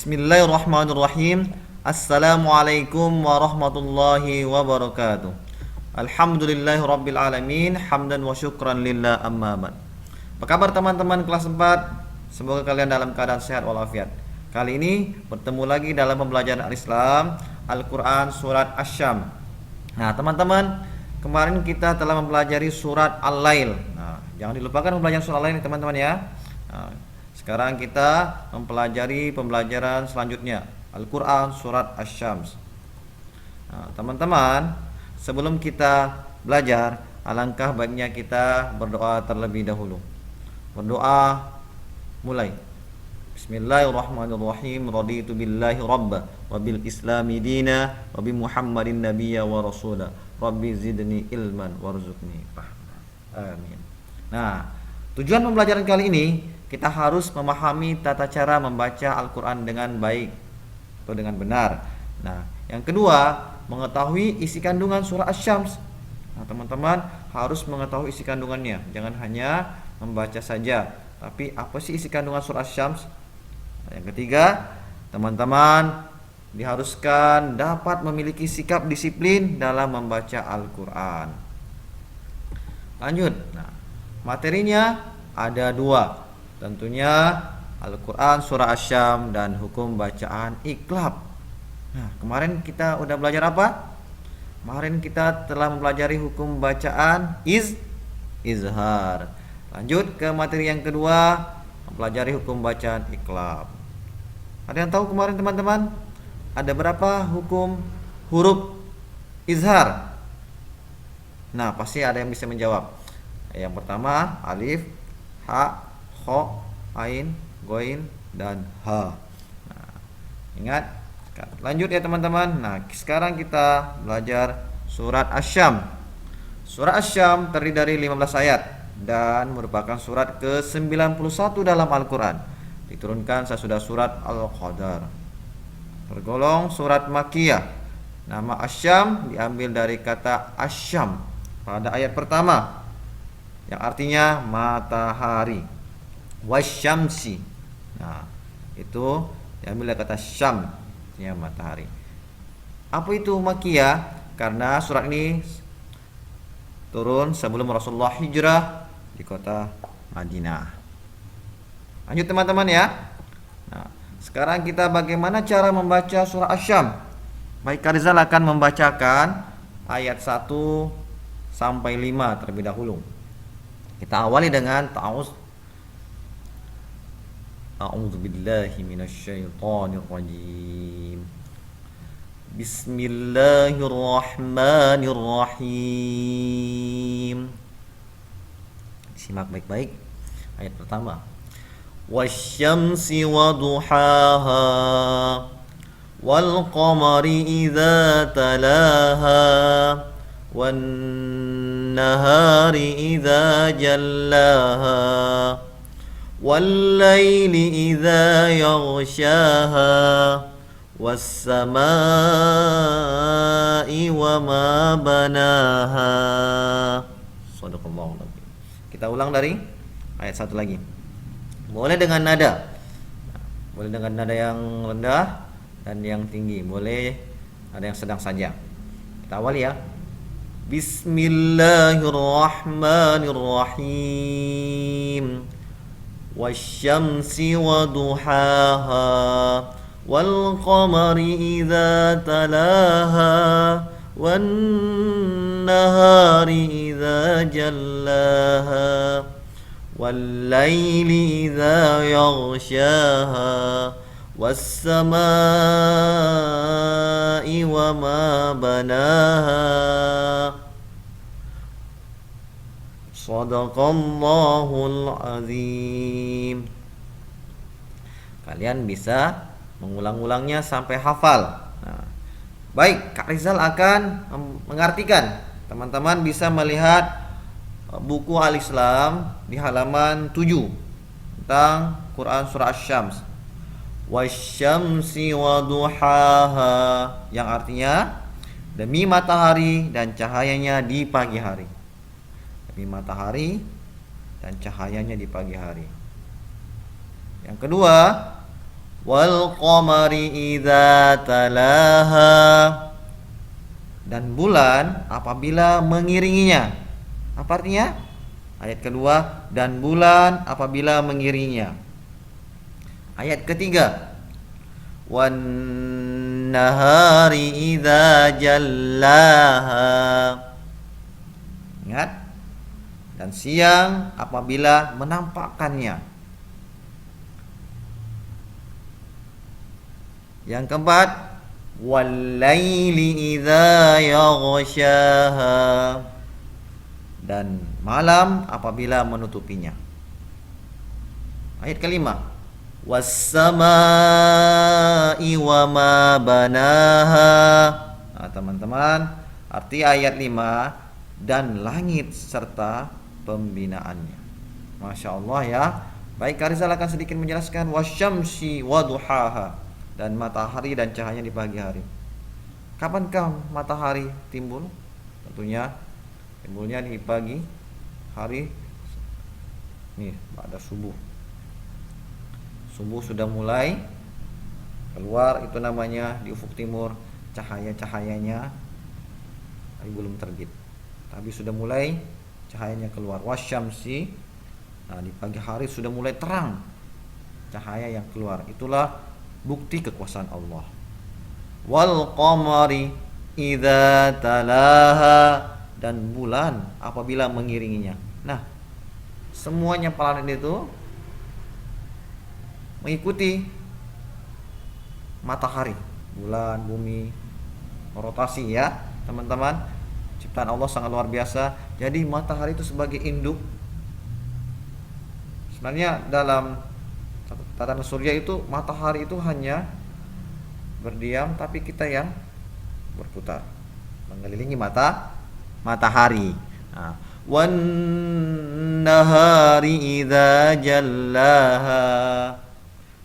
Bismillahirrahmanirrahim. Assalamualaikum warahmatullahi wabarakatuh. Alhamdulillahi rabbil alamin. Hamdan wa syukran lillah, amma ba'd. Apa kabar teman-teman kelas 4? Semoga kalian dalam keadaan sehat walafiat. Kali ini bertemu lagi dalam pembelajaran Al-Islam Al-Quran Surat Asy-Syams. Nah teman-teman, kemarin kita telah mempelajari surat Al-Lail. Nah, jangan dilupakan pembelajaran surat Al-Lail teman-teman ya. Nah, sekarang kita mempelajari pembelajaran selanjutnya Al-Quran Surat Asy-Syams. Nah, teman-teman, sebelum kita belajar, alangkah baiknya kita berdoa terlebih dahulu. Berdoa mulai. Bismillahirrahmanirrahim. Raditu billahi rabba wa bil islami dina wa bi Muhammadin nabiyya wa rasula. Rabbi zidni ilman warzuqni fahma. Amin. Nah, tujuan pembelajaran kali ini kita harus memahami tata cara membaca Al-Quran dengan baik atau dengan benar. Nah, yang kedua, mengetahui isi kandungan surah Asy-Syams. Nah, teman-teman harus mengetahui isi kandungannya. Jangan hanya membaca saja, tapi apa sih isi kandungan surah Asy-Syams? Nah, yang ketiga, teman-teman diharuskan dapat memiliki sikap disiplin dalam membaca Al-Quran. Lanjut. Nah, materinya ada dua. Tentunya Al-Quran Surah Asy-Syams dan hukum bacaan iqlab. Nah, kemarin kita udah belajar apa? Kemarin kita telah mempelajari hukum bacaan izhar. Lanjut ke materi yang kedua, mempelajari hukum bacaan iqlab. Ada yang tahu kemarin teman-teman? Ada berapa hukum huruf izhar? Nah, pasti ada yang bisa menjawab. Yang pertama, alif, ha, kho, ain, goin, dan ha. Nah, ingat. Lanjut ya teman-teman. Nah, sekarang kita belajar surat Asy-Syams. Surat Asy-Syams terdiri dari 15 ayat dan merupakan surat ke-91 dalam Al-Quran. Diturunkan sesudah surat Al-Qadar. Tergolong surat Makkiyah. Nama Asy-Syams diambil dari kata Asy-Syams pada ayat pertama, yang artinya matahari. Wasyamsi. Nah, itu diambil dari kata syam, artinya matahari. Apa itu Makkiyah? Karena surat ini turun sebelum Rasulullah hijrah di kota Madinah. Lanjut teman-teman ya. Nah, sekarang kita bagaimana cara membaca surah Asy-Syams. Baik, Karizal akan membacakan ayat 1 sampai 5 terlebih dahulu. Kita awali dengan A'udzu billahi minasyaitonir rajim. Bismillahirrahmanirrahim. Simak baik-baik ayat pertama. Wasyamsi waduhaha wal qamari idza talaha wan nahari idza jallaha والليل إذا يغشاها والسماء وما بناها. Shadaqallahu alazim. Kita ulang dari ayat 1 lagi. Boleh dengan nada. Boleh dengan nada yang rendah dan yang tinggi. Boleh ada yang sedang saja. Kita awali ya. Bismillahirrahmanirrahim. Wasyamsi waduhaha wal qamari idza talaha wan nahari idza jallaha wal laili idza yaghshaha was samaa'i wama banaha. Shadaqallahul azim. Kalian bisa mengulang-ulangnya sampai hafal. Nah, baik, Kak Rizal akan mengartikan. Teman-teman bisa melihat buku Al-Islam di halaman 7 tentang Quran Surah Asy-Syams. Wasyamsi waduhaha, yang artinya demi matahari dan cahayanya di pagi hari. Demi matahari dan cahayanya di pagi hari. Yang kedua, wal qamari idza talaha, dan bulan apabila mengiringinya. Apa artinya? Ayat kedua, dan bulan apabila mengiringinya. Ayat ketiga, wan nahari idza jallaha. Ingat? Dan siang apabila menampakkannya. Yang keempat, wal-laili idza yaghshaha, dan malam apabila menutupinya. Ayat kelima, was-samaa'i wa ma banaha. Nah, teman-teman, arti ayat 5, dan langit serta pembinaannya. Masya Allah ya. Baik, Karizal akan sedikit menjelaskan wasyamsi waduhaha, dan matahari dan cahayanya di pagi hari. Kapankah matahari timbul? Tentunya timbulnya di pagi hari. Nih, pada subuh. Subuh sudah mulai keluar, itu namanya di ufuk timur cahaya-cahayanya belum terbit, tapi sudah mulai cahayanya keluar. Wasyamsi, nah di pagi hari sudah mulai terang cahaya yang keluar. Itulah bukti kekuasaan Allah. Wal qamari idza talaha, dan bulan apabila mengiringinya. Nah, semuanya planet itu mengikuti matahari, bulan, bumi, rotasi ya, teman-teman. Ciptaan Allah sangat luar biasa. Jadi matahari itu sebagai induk. Sebenarnya dalam tatanan surya itu matahari itu hanya berdiam, tapi kita yang berputar mengelilingi matahari. Nah, wan nahari idza jallaha,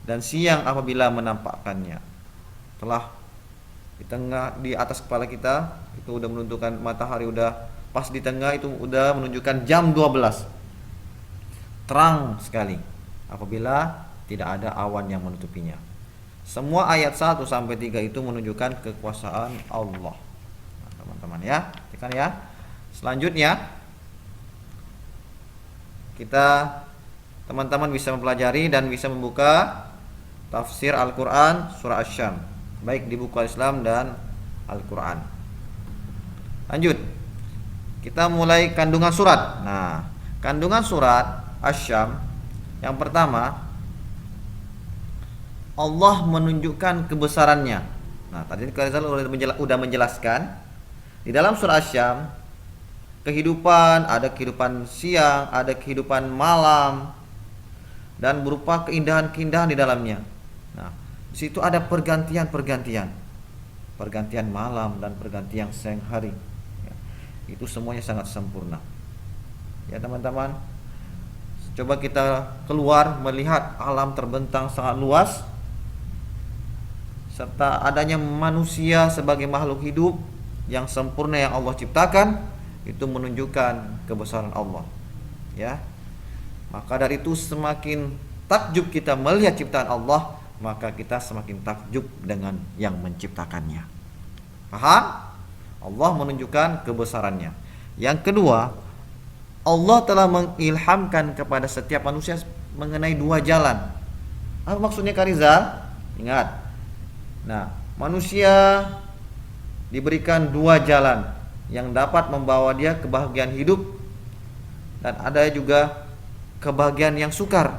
dan siang apabila menampakkannya. Telah di tengah, di atas kepala kita itu udah menunjukkan matahari, udah pas di tengah itu udah menunjukkan jam 12. Terang sekali apabila tidak ada awan yang menutupinya. Semua ayat 1 sampai 3 itu menunjukkan kekuasaan Allah. Nah, teman-teman ya, tekan ya. Selanjutnya kita teman-teman bisa mempelajari dan bisa membuka tafsir Al-Quran surah Asy-Syam, baik di buku Al-Islam dan Al-Quran. Lanjut, kita mulai kandungan surat. Nah, kandungan surat Asy-Syam yang pertama, Allah menunjukkan kebesarannya. Nah, tadi Karizal sudah menjelaskan di dalam surah Asy-Syam kehidupan, ada kehidupan siang, ada kehidupan malam, dan berupa keindahan-keindahan di dalamnya. Nah, di situ ada pergantian malam dan pergantian siang hari. Ya, itu semuanya sangat sempurna. Ya teman-teman, coba kita keluar melihat alam terbentang sangat luas, serta adanya manusia sebagai makhluk hidup yang sempurna yang Allah ciptakan, itu menunjukkan kebesaran Allah. Ya, maka dari itu semakin takjub kita melihat ciptaan Allah, maka kita semakin takjub dengan yang menciptakannya. Paham? Allah menunjukkan kebesarannya. Yang kedua, Allah telah mengilhamkan kepada setiap manusia mengenai 2 jalan. Apa maksudnya Karizal? Ingat. Nah, manusia diberikan 2 jalan yang dapat membawa dia kebahagiaan hidup, dan ada juga kebahagiaan yang sukar.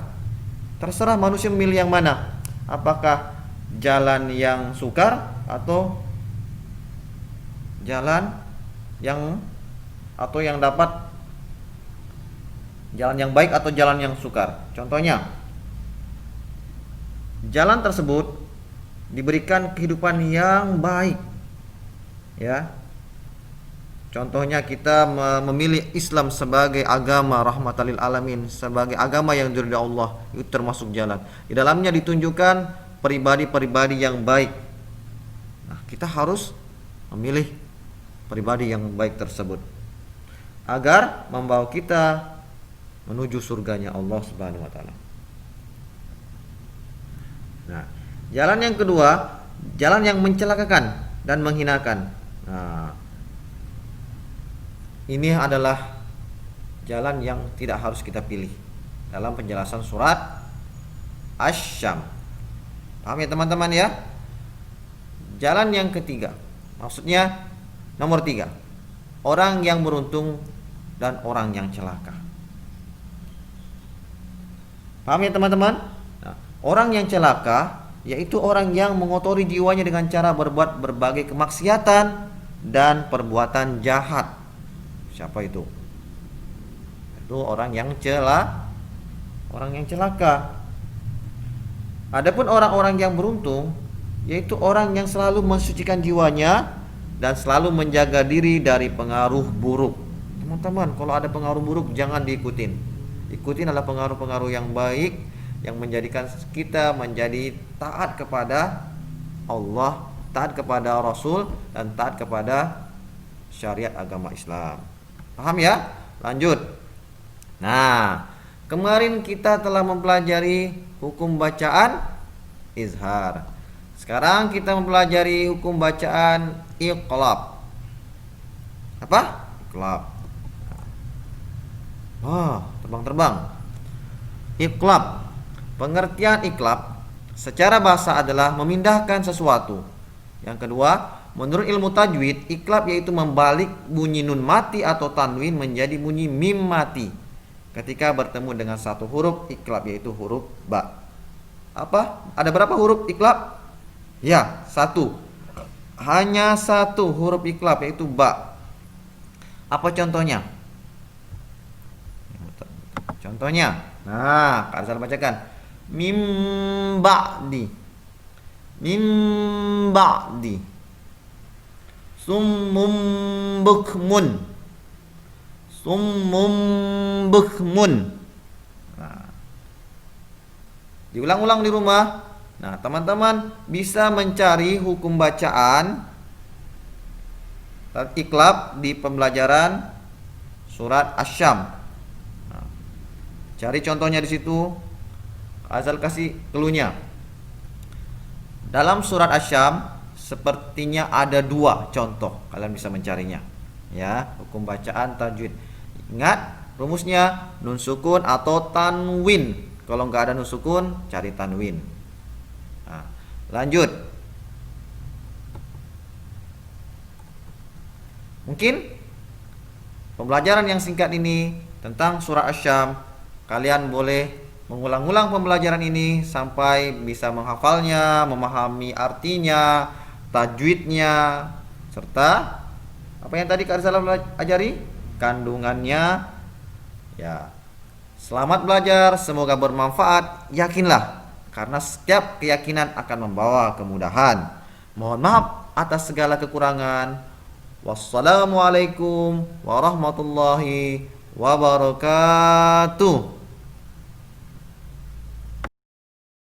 Terserah manusia memilih yang mana. Apakah jalan yang sukar atau jalan yang dapat jalan yang baik atau jalan yang sukar. Contohnya, jalan tersebut diberikan kehidupan yang baik. Ya. Contohnya kita memilih Islam sebagai agama rahmatan lil alamin, sebagai agama yang diridhai Allah, itu termasuk jalan. Di dalamnya ditunjukkan pribadi-pribadi yang baik. Nah, kita harus memilih pribadi yang baik tersebut agar membawa kita menuju surganya Allah Subhanahu wa taala. Nah, Jalan yang kedua, jalan yang mencelakakan dan menghinakan. Nah, ini adalah jalan yang tidak harus kita pilih dalam penjelasan surat Asy-Syam. Paham ya teman-teman ya? Jalan yang ketiga, maksudnya nomor 3, orang yang beruntung dan orang yang celaka. Paham ya teman-teman? Nah, orang yang celaka yaitu orang yang mengotori jiwanya dengan cara berbuat berbagai kemaksiatan dan perbuatan jahat. Siapa itu? Itu orang yang celaka. Adapun orang-orang yang beruntung yaitu orang yang selalu mensucikan jiwanya dan selalu menjaga diri dari pengaruh buruk. Teman-teman, kalau ada pengaruh buruk jangan diikutin. Ikutin adalah pengaruh-pengaruh yang baik yang menjadikan kita menjadi taat kepada Allah, taat kepada Rasul, dan taat kepada syariat agama Islam. Paham ya? Lanjut. Nah, kemarin kita telah mempelajari hukum bacaan izhar. Sekarang kita mempelajari hukum bacaan iqlab. Apa? Iqlab. Terbang-terbang. Iqlab. Pengertian iqlab secara bahasa adalah memindahkan sesuatu. Yang kedua, menurut ilmu tajwid, iqlab yaitu membalik bunyi nun mati atau tanwin menjadi bunyi mim mati ketika bertemu dengan satu huruf iqlab yaitu huruf ba. Apa? Ada berapa huruf iqlab? Ya, 1. Hanya 1 huruf iqlab yaitu ba. Apa contohnya? Contohnya, nah, Kak Arsal bacakan. Mim ba'di, mim ba'di, summum bukmun, summum bukmun. Nah, diulang-ulang di rumah. Nah, teman-teman bisa mencari hukum bacaan iqlab di pembelajaran surat Asy-Syam. Nah, cari contohnya di situ. Asal kasih cluenya. Dalam surat Asy-Syam sepertinya ada 2 contoh, kalian bisa mencarinya. Ya, hukum bacaan tajwid. Ingat rumusnya nun sukun atau tanwin. Kalau nggak ada nun sukun, cari tanwin. Nah, lanjut. Mungkin pembelajaran yang singkat ini tentang surat Asy-Syam, kalian boleh mengulang-ulang pembelajaran ini sampai bisa menghafalnya, memahami artinya, tajwidnya, serta apa yang tadi Kak Rizal ajari, kandungannya. Ya, selamat belajar, semoga bermanfaat. Yakinlah, karena setiap keyakinan akan membawa kemudahan. Mohon maaf atas segala kekurangan. Wassalamualaikum warahmatullahi wabarakatuh.